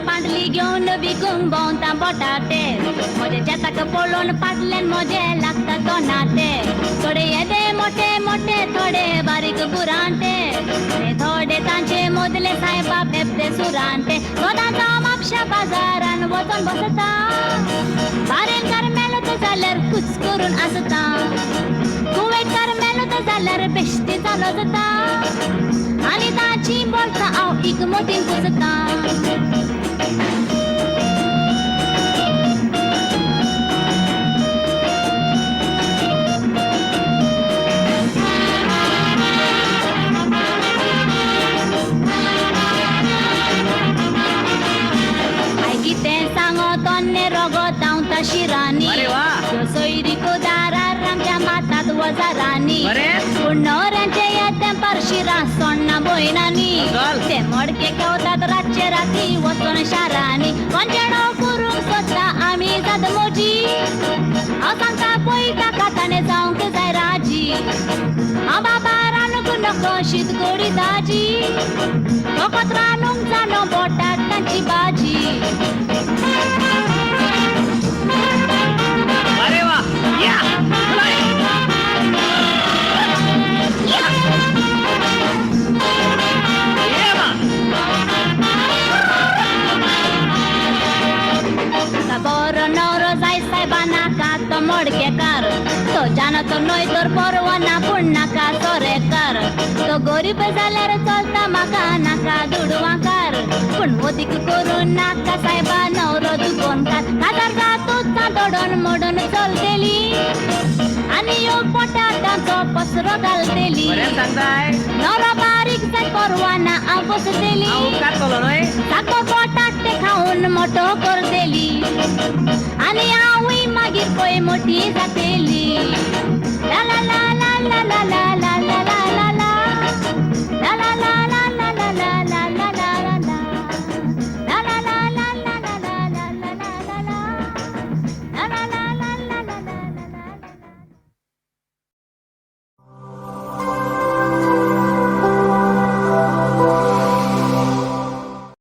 पांढली घेऊन विकून बोंता बटाटे माझे शेताक पळून पाडल्यान म्हजे लागता दोनाटे थोडे येदे मोठे मोठे थोडे बारीक बुरांटे थोडे तांचे मोदले साहेबा पेपते सुरांटे गोदाचा म्हापशा बाजारान वचून बसता बारेंकार मेलो जाल्यार कुच करून आसता कुवेकार मेलो जाल्यार बेश्टी चालो जाता आणि ताची बोलता हांव एक मोठीन पुजता शिरानी सोयरीको दारार आमच्या मातात वजारानी पुण्णोऱ्यांचे येते परशिरा सोन्ना बोयनानी ते मडके केवतात रातचे राती वचून शारानी पंचेडो करूंक सोदता आमी जात मोजी हांव सांगता पळयता काताने जावंक जाय राजी हांव बाबा रानूक नको शीत गोडी दाजी फकत रानूंक जाणो बोटाट तांची भाजी अरे वाह या बरो नवरो जाय साहेबाना का तो मडकेकार तो जानो तो न्हय तर परवाना पूण नाका सोरेकार तो गरीब जाल्यार चलता म्हाका नाका दुडवाकार पूण वतीक करून नाका साहेबा नवरो दुकोनकार काजार जातूच दडोन मोडून चलतेली आनी ह्यो पोटाटांचो पसरो घालतेली नवरो बारीक जाय परवाना हांव बसतेली ताको पोटाट ते खाऊन मोठो करतेली आणि हांवूय मागीर पळय मोठी जातेली